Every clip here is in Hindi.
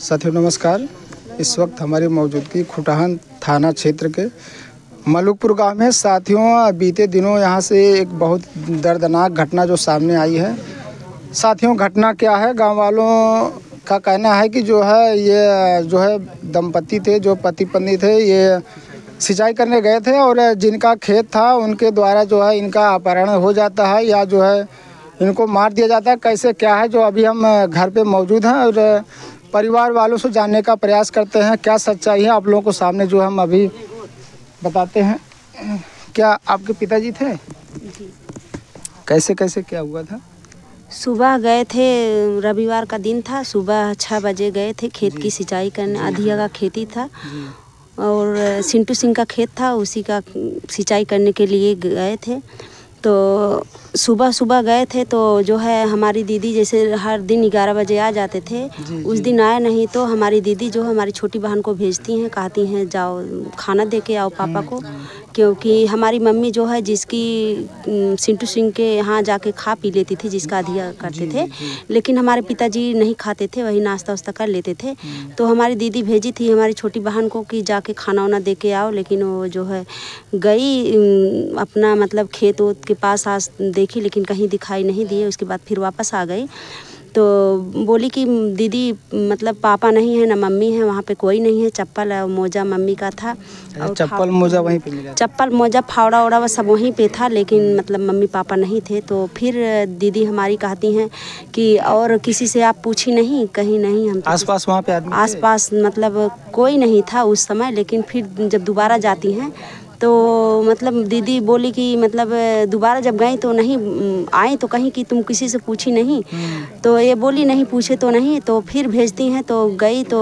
साथियों नमस्कार। इस वक्त हमारी मौजूदगी खुटहन थाना क्षेत्र के मलुकपुर गांव में। साथियों बीते दिनों यहां से एक बहुत दर्दनाक घटना जो सामने आई है। साथियों घटना क्या है, गांव वालों का कहना है कि ये दंपति थे, जो पति पत्नी थे, ये सिंचाई करने गए थे और जिनका खेत था उनके द्वारा इनका अपहरण हो जाता है या इनको मार दिया जाता है। कैसे क्या है जो अभी हम घर पे मौजूद हैं और परिवार वालों से जानने का प्रयास करते हैं क्या सच्चाई है। आप लोगों को सामने हम अभी बताते हैं। क्या आपके पिताजी थे? जी। कैसे क्या हुआ था? सुबह गए थे, रविवार का दिन था, सुबह 6 बजे गए थे खेत की सिंचाई करने। अधिया का खेती था और सिंटू सिंह का खेत था, उसी का सिंचाई करने के लिए गए थे। तो सुबह गए थे तो हमारी दीदी जैसे हर दिन 11 बजे आ जाते थे, उस दिन आए नहीं तो हमारी दीदी हमारी छोटी बहन को भेजती हैं, कहती हैं जाओ खाना दे के आओ पापा को, क्योंकि हमारी मम्मी जिसकी सिंटू सिंह के यहाँ जाके खा पी लेती थी, जिसका अधिया करते थे, लेकिन हमारे पिताजी नहीं खाते थे, वही नाश्ता वास्ता कर लेते थे। तो हमारी दीदी भेजी थी हमारी छोटी बहन को कि जाके खाना वाना दे के आओ, लेकिन वो गई अपना मतलब खेत के पास आस देखी, लेकिन कहीं दिखाई नहीं दिए। उसके बाद फिर वापस आ गई तो बोली कि दीदी मतलब पापा नहीं है ना मम्मी है, वहाँ पे कोई नहीं है। चप्पल और मोजा मम्मी का था और चप्पल मोजा वहीं पे मिला? चप्पल मोजा फावड़ा उड़ा वो सब वहीं पे था, लेकिन मतलब मम्मी पापा नहीं थे। तो फिर दीदी हमारी कहती हैं कि और किसी से आप पूछी नहीं? कहीं नहीं। हम आसपास वहाँ पे आसपास मतलब कोई नहीं था उस समय। लेकिन फिर जब दोबारा जाती हैं तो मतलब दीदी बोली कि मतलब दोबारा जब गई तो नहीं आई, तो कहीं कि तुम किसी से पूछी नहीं? तो ये बोली नहीं पूछे तो नहीं। तो फिर भेजती हैं तो गई तो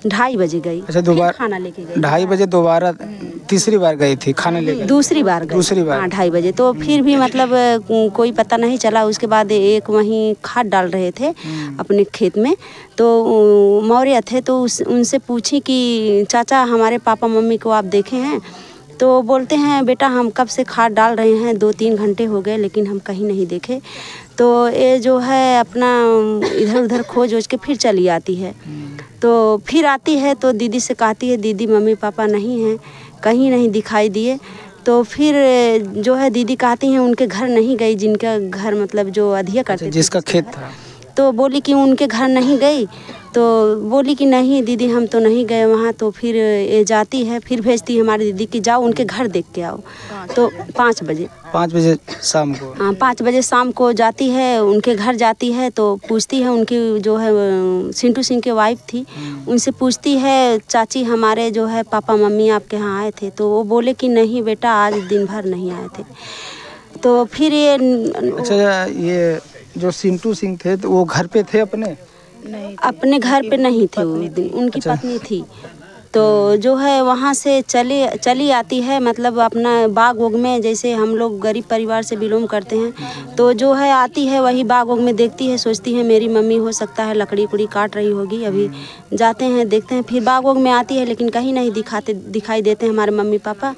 2:30 बजे गई। अच्छा, दोबारा खाना लेके गई 2:30 बजे दोबारा तीसरी बार गई थी खाना लेके? दूसरी बार गई। हाँ 2:30 बजे। तो फिर भी मतलब कोई पता नहीं चला। उसके बाद एक वहीं खाद डाल रहे थे अपने खेत में, तो मौर्य थे, तो उनसे पूछी कि चाचा हमारे पापा मम्मी को आप देखे हैं? तो बोलते हैं बेटा हम कब से खाद डाल रहे हैं, 2-3 घंटे हो गए, लेकिन हम कहीं नहीं देखे। तो ये अपना इधर उधर खोज के फिर चली आती है। तो फिर आती है तो दीदी से कहती है दीदी मम्मी पापा नहीं हैं, कहीं नहीं दिखाई दिए। तो फिर दीदी कहती हैं उनके घर नहीं गई, जिनका घर मतलब जो अधिया करते थे, जिसका खेत था। तो बोली कि उनके घर नहीं गई। तो बोली कि नहीं दीदी हम तो नहीं गए वहाँ। तो फिर ये जाती है, फिर भेजती है हमारी दीदी कि जाओ उनके घर देख के आओ। तो 5 बजे शाम को, हाँ 5 बजे शाम को जाती है, उनके घर जाती है। तो पूछती है उनकी सिंटू सिंह की वाइफ थी, उनसे पूछती है चाची हमारे पापा मम्मी आपके यहाँ आए थे? तो वो बोले कि नहीं बेटा आज दिन भर नहीं आए थे। तो फिर ये अच्छा, ये जो सिंटू सिंह थे तो वो घर पे थे अपने घर पे नहीं थे उस दिन, उनकी पत्नी थी। तो वहाँ से चली आती है, मतलब अपना बाग वोग में, जैसे हम लोग गरीब परिवार से बिलोंग करते हैं, तो आती है वही बाग वोग में देखती है, सोचती है मेरी मम्मी हो सकता है लकड़ी उकड़ी काट रही होगी, अभी जाते हैं देखते हैं। फिर बाग वोग में आती है, लेकिन कहीं नहीं दिखाई देते हैं हमारे मम्मी पापा।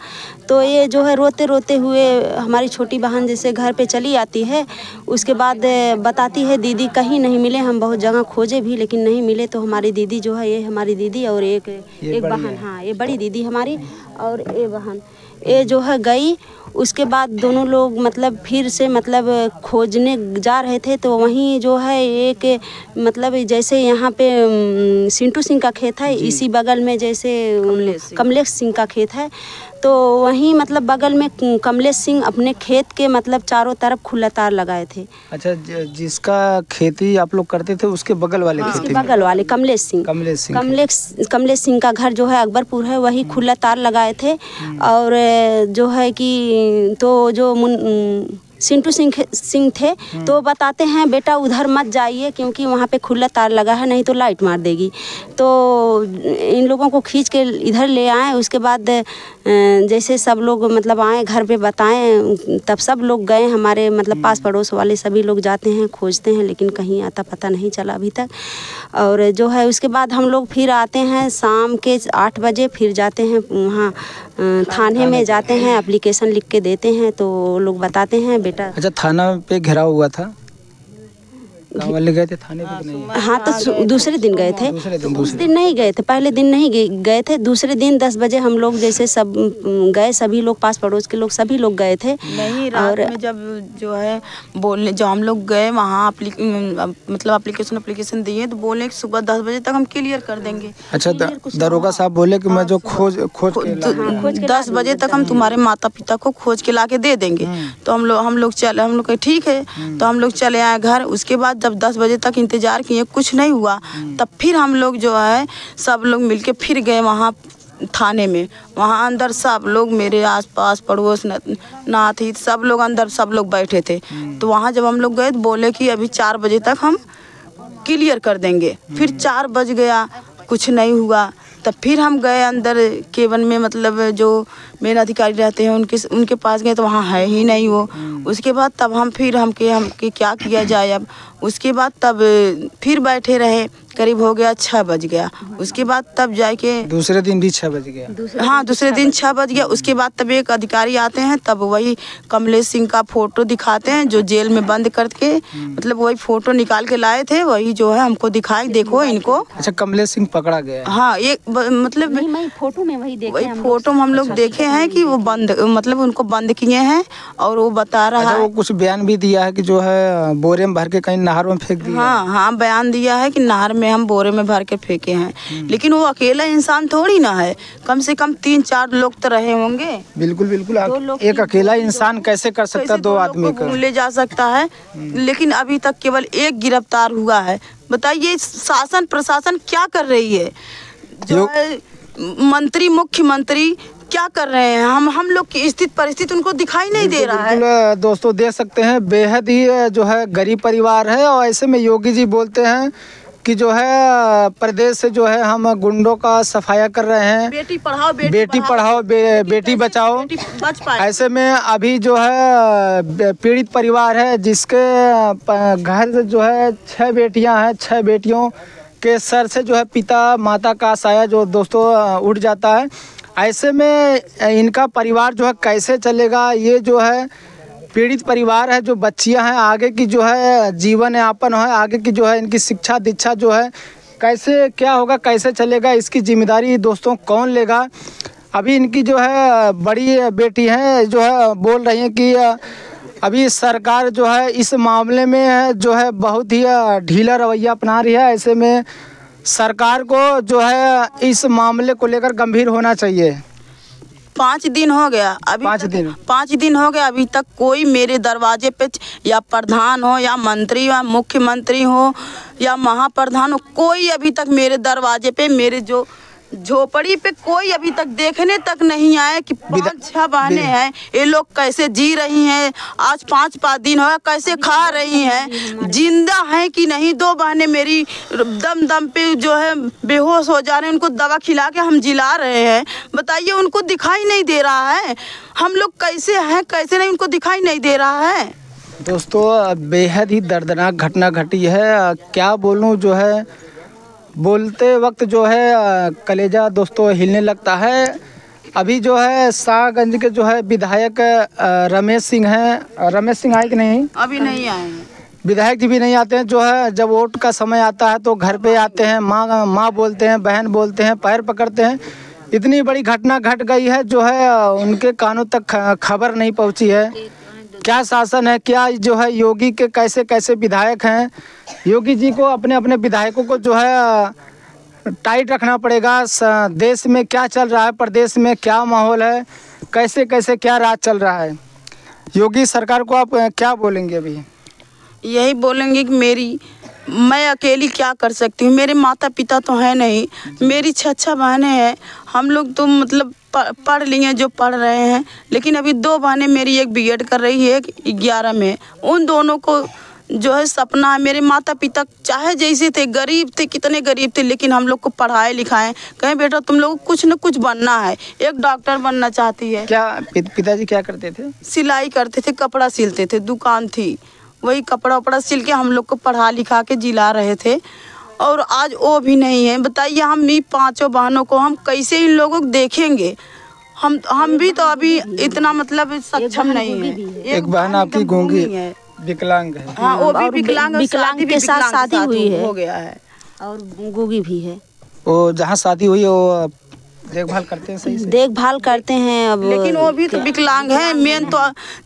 तो ये रोते रोते हुए हमारी छोटी बहन जैसे घर पे चली आती है। उसके बाद बताती है दीदी कहीं नहीं मिले, हम बहुत जगह खोजे भी लेकिन नहीं मिले। तो हमारी दीदी ये हमारी दीदी और एक बहन, हाँ ये बड़ी दीदी हमारी और ये बहन, ये गई। उसके बाद दोनों लोग मतलब फिर से मतलब खोजने जा रहे थे। तो वहीं एक मतलब जैसे यहाँ पे सिंटू सिंह का खेत है, इसी बगल में जैसे कमलेश सिंह का खेत है। तो वहीं मतलब बगल में कमलेश सिंह अपने खेत के मतलब चारों तरफ खुला तार लगाए थे। अच्छा, जिसका खेती आप लोग करते थे उसके बगल वाले खेती बगल वाले कमलेश सिंह का घर अकबरपुर है, वही खुला तार लगाए थे। और कि तो सिंटू सिंह थे, तो बताते हैं बेटा उधर मत जाइए क्योंकि वहाँ पे खुला तार लगा है, नहीं तो लाइट मार देगी। तो इन लोगों को खींच के इधर ले आए। उसके बाद जैसे सब लोग मतलब आए घर पे बताएं, तब सब लोग गए, हमारे मतलब पास पड़ोस वाले सभी लोग जाते हैं खोजते हैं, लेकिन कहीं आता पता नहीं चला अभी तक। और उसके बाद हम लोग फिर आते हैं शाम के 8 बजे, फिर जाते हैं वहाँ थाने में जाते हैं, एप्लीकेशन लिख के देते हैं। तो लोग बताते हैं बेटा। अच्छा, थाना पे घेराव हुआ था? गाँव वाले गए थे थाने पे कि नहीं? हाँ तो दूसरे दिन गए थे, उस दिन नहीं गए थे, पहले दिन नहीं गए थे, दूसरे दिन 10 बजे हम लोग जैसे सब गए, सभी लोग पास पड़ोस के लोग सभी लोग गए थे। नहीं, रात में जब जो है बोलने जो हम लोग गए वहाँ मतलब एप्लीकेशन दिए तो बोले कि सुबह 10 बजे तक हम क्लियर कर देंगे। अच्छा, दरोगा साहब बोले कि मैं जो खोज 10 बजे तक हम तुम्हारे माता पिता को खोज के ला के दे देंगे। तो हम लोग कहे ठीक है, तो हम लोग चले आए घर। उसके बाद जब 10 बजे तक इंतजार किए, कुछ नहीं हुआ, तब फिर हम लोग जो है सब लोग मिलके फिर गए वहाँ थाने में। वहाँ अंदर सब लोग मेरे आसपास पड़ोस नाथ ही सब लोग अंदर सब लोग बैठे थे। तो वहाँ जब हम लोग गए तो बोले कि अभी 4 बजे तक हम क्लियर कर देंगे। फिर 4 बज गया, कुछ नहीं हुआ। तब फिर हम गए अंदर केवन में, मतलब जो मेन अधिकारी रहते हैं उनके पास गए तो वहाँ है ही नहीं वो। उसके बाद तब हम क्या किया जाए अब। उसके बाद तब फिर बैठे रहे, करीब हो गया 6 बज गया। उसके बाद तब जाके दूसरे दिन भी 6 बज गया। हाँ, दूसरे दिन 6 बज गया। उसके बाद तब एक अधिकारी आते हैं, तब वही कमलेश सिंह का फोटो दिखाते हैं जो जेल में बंद करके, मतलब वही फोटो निकाल के लाए थे, वही जो है हमको दिखाई, देखो इनको। अच्छा, कमलेश सिंह पकड़ा गया? हाँ, एक मतलब फोटो में वही फोटो में हम लोग देखे हैं कि वो बंद, मतलब उनको बंद किए हैं। और वो बता रहा है, वो कुछ बयान भी दिया है कि जो है बोरे में भर के कहीं नहर में फेंक दिया। हाँ, बयान दिया है कि नहर में हम बोरे में भर के फेंके हैं। लेकिन वो अकेला इंसान थोड़ी ना है, कम से कम 3-4 लोग तो रहे होंगे। बिल्कुल, एक अकेला इंसान कैसे कर सकता है 2 आदमी को ले जा सकता है। लेकिन अभी तक केवल एक गिरफ्तार हुआ है। बताइए शासन प्रशासन क्या कर रही है? जो है मंत्री मुख्यमंत्री क्या कर रहे हैं? हम लोग की स्थिति परिस्थिति उनको दिखाई नहीं दे रहा है। दोस्तों देख सकते हैं, बेहद ही जो है गरीब परिवार है। और ऐसे में योगी जी बोलते हैं कि जो है प्रदेश से जो है हम गुंडों का सफाया कर रहे हैं, बेटी पढ़ाओ बेटी बचाओ। ऐसे में अभी जो है पीड़ित परिवार है जिसके घर जो है 6 बेटियां हैं, 6 बेटियों के सर से जो है पिता माता का साया जो दोस्तों उठ जाता है। ऐसे में इनका परिवार जो है कैसे चलेगा? ये जो है पीड़ित परिवार है, जो बच्चियां हैं, आगे की जो है जीवन यापन है, आगे की जो है इनकी शिक्षा दीक्षा जो है कैसे क्या होगा, कैसे चलेगा, इसकी जिम्मेदारी दोस्तों कौन लेगा? अभी इनकी जो है बड़ी बेटी है जो है बोल रही है कि अभी सरकार जो है इस मामले में जो है बहुत ही ढीला रवैया अपना रही है। ऐसे में सरकार को जो है इस मामले को लेकर गंभीर होना चाहिए। 5 दिन हो गया, अभी 5 दिन हो गया, अभी तक कोई मेरे दरवाजे पे, या प्रधान हो या मंत्री या मुख्यमंत्री हो या महाप्रधान हो, कोई अभी तक मेरे दरवाजे पे, मेरे जो झोपड़ी पे कोई अभी तक देखने तक नहीं आए कि 5-6 बहनें हैं, ये लोग कैसे जी रही हैं। आज 5 दिन हो कैसे खा रही हैं, जिंदा हैं कि नहीं। 2 बहनें मेरी दम पे जो है बेहोश हो जा रहे हैं, उनको दवा खिला के हम जिला रहे हैं। बताइए, उनको दिखाई नहीं दे रहा है हम लोग कैसे हैं कैसे नहीं, उनको दिखाई नहीं दे रहा है। दोस्तों बेहद ही दर्दनाक घटना घटी है। क्या बोलूं, जो है बोलते वक्त जो है कलेजा दोस्तों हिलने लगता है। अभी जो है शाहगंज के जो है विधायक रमेश सिंह हैं, रमेश सिंह आए कि नहीं? अभी नहीं आए हैं। विधायक जी भी नहीं आते हैं। जो है जब वोट का समय आता है तो घर पे आते हैं, माँ बोलते हैं, बहन बोलते हैं, पैर पकड़ते हैं। इतनी बड़ी घटना घट गई है जो है उनके कानों तक खबर नहीं पहुँची है। क्या शासन है, क्या जो है योगी के कैसे कैसे विधायक हैं। योगी जी को अपने अपने विधायकों को जो है टाइट रखना पड़ेगा। देश में क्या चल रहा है, प्रदेश में क्या माहौल है, कैसे कैसे क्या राज चल रहा है। योगी सरकार को आप क्या बोलेंगे? अभी यही बोलेंगे कि मैं अकेली क्या कर सकती हूँ। मेरे माता पिता तो हैं नहीं, मेरी 6 बहनें हैं। हम लोग तो मतलब पढ़ लिए जो पढ़ रहे हैं, लेकिन अभी 2 बहनें मेरी, एक बीएड कर रही है, एक 11 में। उन दोनों को जो है सपना है। मेरे माता पिता चाहे जैसे थे, गरीब थे, कितने गरीब थे, लेकिन हम लोग को पढ़ाए लिखाए, कहें बेटा तुम लोग को कुछ न कुछ बनना है। एक डॉक्टर बनना चाहती है। क्या पिताजी क्या करते थे? सिलाई करते थे, कपड़ा सिलते थे, दुकान थी, वही कपड़ा उपड़ा सिल के हम लोग को पढ़ा लिखा के जिला रहे थे। और आज वो भी नहीं है। बताइए, हम 5 बहनों को हम कैसे इन लोगों को देखेंगे? हम भी तो अभी इतना मतलब सक्षम नहीं है। एक बहन आपकी गूंगी है। विकलांग है। हाँ, वो भी विकलांग, विकलांग के साथ शादी हुई है हो गया है और गूंगी भी है। वो जहाँ शादी हुई है वो देखभाल करते हैं सही से? देखभाल करते हैं। अब लेकिन वो भी तो विकलांग है। मेन तो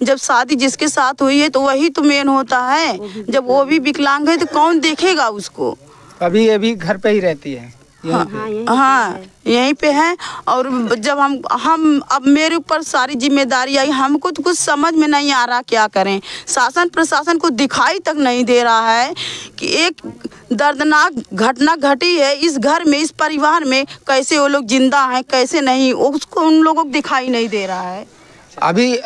जब शादी जिसके साथ हुई है तो वही तो मेन होता है। जब वो भी विकलांग है तो कौन देखेगा उसको? अभी घर पे ही रहती है? हाँ, यहीं पे है। और जब हम अब मेरे ऊपर सारी जिम्मेदारी आई, हमको तो कुछ समझ में नहीं आ रहा क्या करें। शासन प्रशासन को दिखाई तक नहीं दे रहा है कि एक दर्दनाक घटना घटी है इस घर में, इस परिवार में, कैसे वो लोग जिंदा हैं कैसे नहीं, उसको उन लोगों को दिखाई नहीं दे रहा है। अभी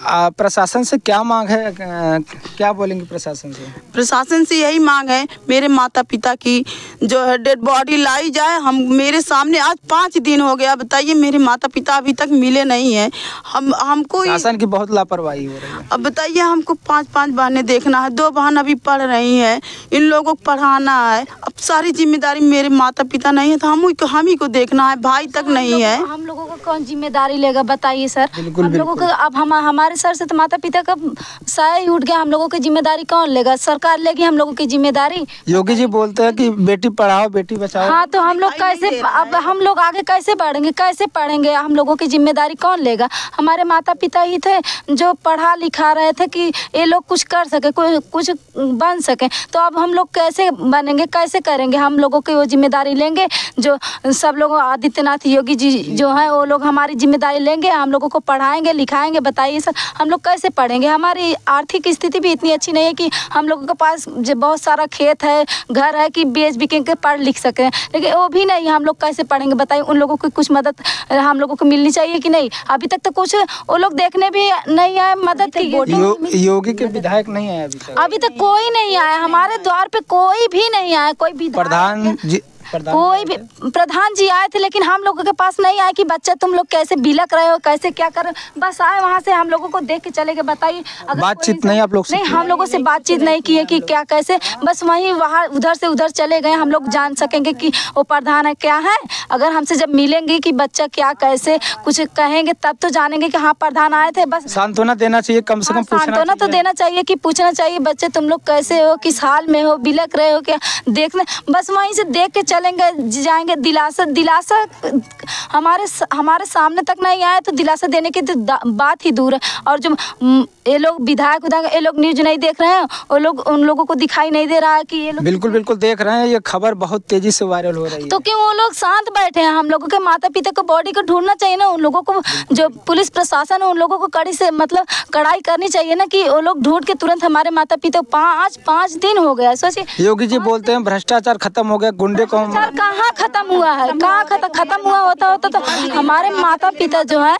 प्रशासन से क्या मांग है, क्या बोलेंगे प्रशासन से? प्रशासन से यही मांग है मेरे माता पिता की जो है डेड बॉडी लाई जाए। हम मेरे सामने आज 5 दिन हो गया, बताइए मेरे माता पिता अभी तक मिले नहीं हैं। हमको शासन की बहुत लापरवाही हो रही है। अब बताइए हमको 5 बहनें देखना है, 2 बहन अभी पढ़ रही हैं, इन लोगों को पढ़ाना है। अब सारी जिम्मेदारी मेरे माता पिता नहीं है तो हम ही को देखना है, भाई तक नहीं है। हम लोगों को कौन जिम्मेदारी लेगा बताइए सर? बिल्कुल, हम लोगों को अब हमारे सर से तो माता पिता का साया ही उठ गया। हम लोगों की जिम्मेदारी कौन लेगा? सरकार लेगी हम लोगों की जिम्मेदारी। योगी जी बोलते हैं कि बेटी पढ़ाओ बेटी बचाओ। हाँ, तो हम लोग कैसे, अब हम लोग आगे कैसे बढ़ेंगे, कैसे पढ़ेंगे? हम लोगों की जिम्मेदारी कौन लेगा? हमारे माता पिता ही थे जो पढ़ा लिखा रहे थे कि ये लोग कुछ कर सके, कुछ बन सके। तो अब हम लोग कैसे बनेंगे, कैसे करेंगे? हम लोगों की वो जिम्मेदारी लेंगे जो सब लोग, आदित्यनाथ योगी जी जो है वो लोग हमारी जिम्मेदारी लेंगे, हम लोगों को पढ़ाएंगे लिखाएंगे। बताइए सर, हम लोग कैसे पढ़ेंगे? हमारी आर्थिक स्थिति भी इतनी अच्छी नहीं है कि हम लोगों के पास बहुत सारा खेत है, घर है कि बेच बिके के पढ़ लिख सकें, लेकिन वो भी नहीं। हम लोग कैसे पढ़ेंगे बताइए? उन लोगों को कुछ मदद हम लोगों को मिलनी चाहिए कि नहीं? अभी तक तो कुछ वो लोग देखने भी नहीं आए मदद की। योगी के विधायक नहीं आए अभी तक कोई नहीं आया हमारे द्वार पे, कोई भी नहीं आया। कोई कोई भी प्रधान जी आए थे लेकिन हम लोगों के पास नहीं आए कि बच्चा तुम लोग कैसे बिलक रहे हो, कैसे क्या कर रहे हो। बस आए वहाँ से हम लोगों को देख के चले गए। बताइए, बातचीत नहीं आप लोग से? नहीं, हम लोगों से बातचीत नहीं की है कि क्या कैसे, बस वहीं वहाँ उधर से उधर चले गए। हम लोग जान सकेंगे कि वो प्रधान है क्या है। अगर हमसे जब मिलेंगे कि बच्चा क्या कैसे कुछ कहेंगे तब तो जानेंगे कि हाँ प्रधान आए थे। बस सांत्वना देना चाहिए, कम से कम सांत्वना तो देना चाहिए कि पूछना चाहिए बच्चे तुम लोग कैसे हो, किस हाल में हो, बिलक रहे हो क्या, देखना। बस वहीं से देख के चलेंगे जाएंगे। दिलासा हमारे सामने तक नहीं आया तो दिलासा देने की तो बात ही दूर है। और जो ये लोग विधायक ये लोग न्यूज नहीं देख रहे हैं, वो लोग उन लोगों को दिखाई नहीं दे रहा है कि ये लोग बिल्कुल देख रहे हैं। ये खबर बहुत तेजी से वायरल हो रही है। तो क्यों वो लोग शांत बैठे हैं? हम लोगों के माता पिता को बॉडी को ढूंढना चाहिए ना। उन लोगों को जो पुलिस प्रशासन है उन लोगों को कड़ी से मतलब कड़ाई करनी चाहिए ना कि वो लोग ढूंढ के तुरंत हमारे माता पिता। 5 दिन हो गया, सोचिए। योगी जी बोलते हैं भ्रष्टाचार खत्म हो गया, गुंडे को कहाँ खत्म हुआ है? कहाँ खत्म हुआ होता तो हमारे माता पिता जो है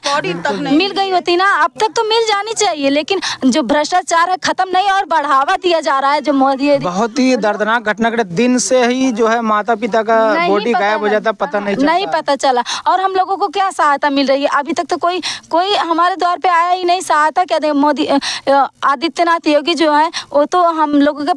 मिल गई होती ना, अब तक तो मिल जानी चाहिए। लेकिन जो भ्रष्टाचार है खत्म नहीं और बढ़ावा दिया जा रहा है जो मोदी। बहुत ही दर्दनाक घटना घटे, दिन से ही जो है माता पिता का बॉडी गायब हो जाता, पता नहीं पता चला। और हम लोगों को क्या सहायता मिल रही है? अभी तक तो कोई हमारे द्वार पे आया ही नहीं। सहायता क्या दे? मोदी आदित्यनाथ योगी जो है वो तो हम लोगों के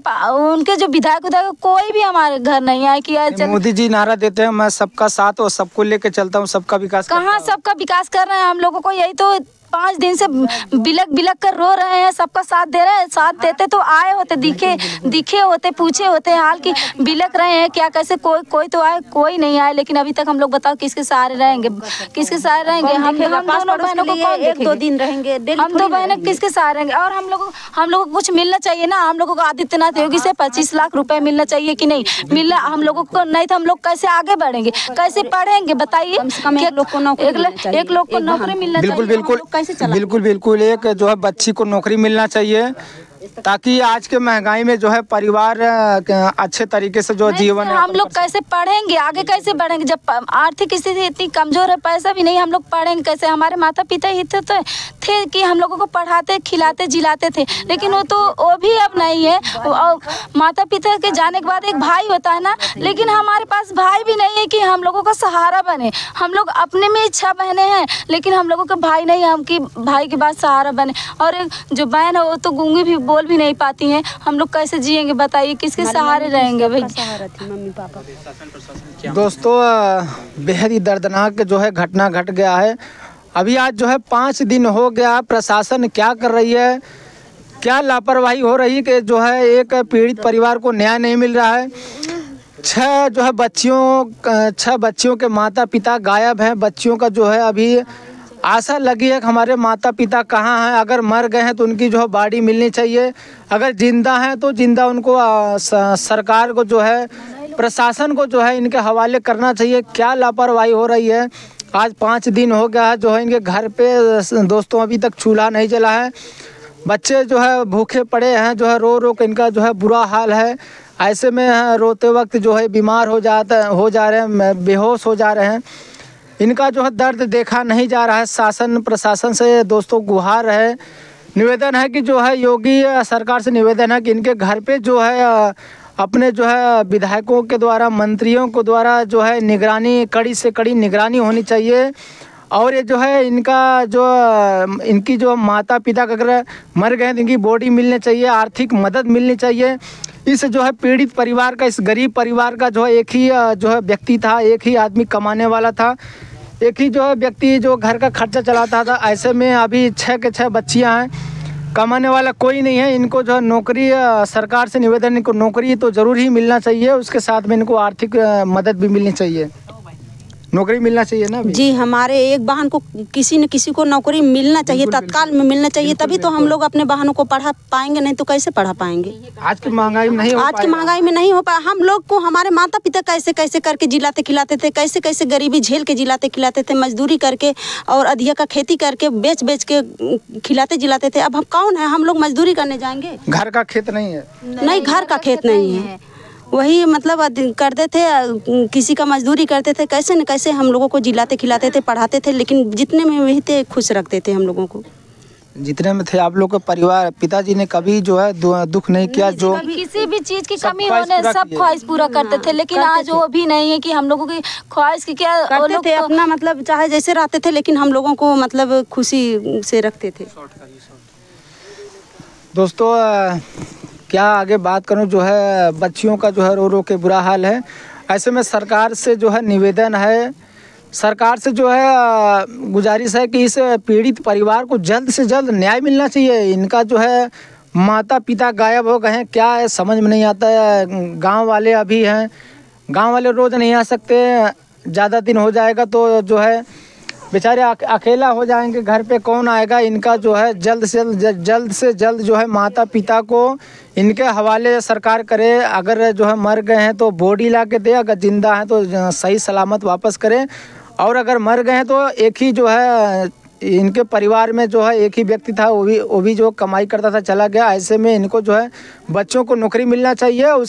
उनके जो विधायक कोई भी हमारे घर नहीं आया कि मोदी जी नारा देते हैं मैं सबका साथ और सबको लेके चलता हूँ, सबका विकास। कहाँ सबका विकास कर रहे हैं? हम लोगों को यही तो 5 दिन से बिलक कर रो रहे हैं, सबका साथ दे रहे हैं। साथ देते तो आए होते, दिखे होते, पूछे होते हाल की बिलक रहे हैं क्या कैसे। कोई तो आए, कोई नहीं आए। लेकिन अभी तक हम लोग बताओ किसके सहारे रहेंगे, किसके सहारे रहेंगे? हम दोनों बहनों को कौन 1-2 दिन रहेंगे? हम 2 बहनें किसके सहारे रहेंगे? और हम लोगों को कुछ मिलना चाहिए ना। हम लोगों को आदित्यनाथ योगी से 25 लाख रुपए मिलना चाहिए कि नहीं मिलना? हम लोगों को नहीं तो हम लोग कैसे आगे बढ़ेंगे, कैसे पढ़ेंगे? बताइए। एक लोग को नौकरी मिलना चाहिए। बिल्कुल एक जो है बच्ची को नौकरी मिलना चाहिए ताकि आज के महंगाई में जो है परिवार अच्छे तरीके से जो जीवन हम लोग कैसे पढ़ेंगे, आगे कैसे बढ़ेंगे जब आर्थिक स्थिति इतनी कमजोर है, पैसा भी नहीं। हम लोग पढ़ेंगे कैसे? हमारे माता पिता ही थे कि हम लोगों को पढ़ाते खिलाते जिलाते थे, लेकिन वो भी अब नहीं है। माता पिता के जाने के बाद एक भाई होता है ना, लेकिन हमारे पास भाई भी नहीं है कि हम लोगों का सहारा बने। हम लोग अपने में 6 बहनें हैं लेकिन हम लोगों के भाई नहीं है, हम की भाई के बाद सहारा बने। और जो बहन है वो तो गूंगी भी बोल भी नहीं पाती हैं। हम लोग कैसे जिएंगे बताइए? किसके सहारे रहेंगे भाई? Mummy papa. दोस्तों बेहद ही दर्दनाक जो है घटना घट गया है। अभी आज जो है 5 दिन हो गया, प्रशासन क्या कर रही है क्या लापरवाही हो रही कि जो है एक पीड़ित परिवार को न्याय नहीं मिल रहा है। 6 बच्चियों के माता पिता गायब हैं। बच्चियों का जो है अभी आशा लगी है कि हमारे माता पिता कहाँ हैं। अगर मर गए हैं तो उनकी जो है बॉडी मिलनी चाहिए, अगर जिंदा हैं तो जिंदा उनको सरकार को जो है, प्रशासन को जो है इनके हवाले करना चाहिए। क्या लापरवाही हो रही है। आज 5 दिन हो गया है जो है इनके घर पे दोस्तों अभी तक चूल्हा नहीं जला है। बच्चे जो है भूखे पड़े हैं, जो है रो रो के इनका जो है बुरा हाल है। ऐसे में रोते वक्त जो है बीमार हो जा रहे हैं, बेहोश हो जा रहे हैं। इनका जो है दर्द देखा नहीं जा रहा है। शासन प्रशासन से दोस्तों गुहार है, निवेदन है कि जो है योगी सरकार से निवेदन है कि इनके घर पे जो है अपने जो है विधायकों के द्वारा, मंत्रियों को द्वारा जो है निगरानी, कड़ी से कड़ी निगरानी होनी चाहिए। और ये जो है इनकी जो माता पिता अगर मर गए तो इनकी बॉडी मिलनी चाहिए, आर्थिक मदद मिलनी चाहिए। इस जो है पीड़ित परिवार का, इस गरीब परिवार का जो है एक ही जो है व्यक्ति था, एक ही आदमी कमाने वाला था, एक ही जो है व्यक्ति जो घर का खर्चा चलाता था। ऐसे में अभी 6 के 6 बच्चियां हैं, कमाने वाला कोई नहीं है। इनको जो है नौकरी, सरकार से निवेदन, इनको नौकरी तो ज़रूर ही मिलना चाहिए, उसके साथ में इनको आर्थिक मदद भी मिलनी चाहिए, नौकरी मिलना चाहिए ना। जी, हमारे एक बहन को किसी न किसी को नौकरी मिलना चाहिए, तत्काल में मिलना चाहिए, तभी तो हम लोग अपने बहनों को पढ़ा पाएंगे, नहीं तो कैसे पढ़ा पाएंगे। आज की महंगाई में नहीं हो आज की महंगाई में नहीं हो पाया। हम लोग को हमारे माता पिता कैसे कैसे करके जिलाते खिलाते थे, कैसे कैसे गरीबी झेल के जिलाते खिलाते थे, मजदूरी करके और अधिया का खेती करके बेच बेच के खिलाते जिलाते थे। अब हम कौन है, हम लोग मजदूरी करने जाएंगे। घर का खेत नहीं है, नहीं घर का खेत नहीं है, वही मतलब करते थे, किसी का मजदूरी करते थे, कैसे न कैसे हम लोगों को जिलाते खिलाते थे, पढ़ाते थे, लेकिन जितने में वही थे खुश रखते थे हम लोगों को। जितने में थे आप लोग के परिवार, पिताजी ने कभी जो है दुख नहीं किया, जो किसी भी चीज की कमी होने सब ख्वाहिश पूरा करते थे। लेकिन आज वो भी नहीं है कि हम लोगों की ख्वाहिश की क्या करते थे, अपना मतलब चाहे जैसे रहते थे, लेकिन हम लोगों को मतलब खुशी से रखते थे। दोस्तों क्या आगे बात करूं, जो है बच्चियों का जो है रो रो के बुरा हाल है। ऐसे में सरकार से जो है निवेदन है, सरकार से जो है गुजारिश है कि इस पीड़ित परिवार को जल्द से जल्द न्याय मिलना चाहिए। इनका जो है माता पिता गायब हो गए हैं, क्या है समझ में नहीं आता है। गांव वाले अभी हैं, गांव वाले रोज़ नहीं आ सकते, ज़्यादा दिन हो जाएगा तो जो है बेचारे अकेला हो जाएंगे, घर पे कौन आएगा। इनका जो है जल्द से जल्द जो है माता पिता को इनके हवाले सरकार करे। अगर जो है मर गए हैं तो बॉडी ला के दे, अगर जिंदा हैं तो सही सलामत वापस करें। और अगर मर गए हैं तो एक ही जो है इनके परिवार में जो है एक ही व्यक्ति था, वो भी जो कमाई करता था चला गया। ऐसे में इनको जो है बच्चों को नौकरी मिलना चाहिए।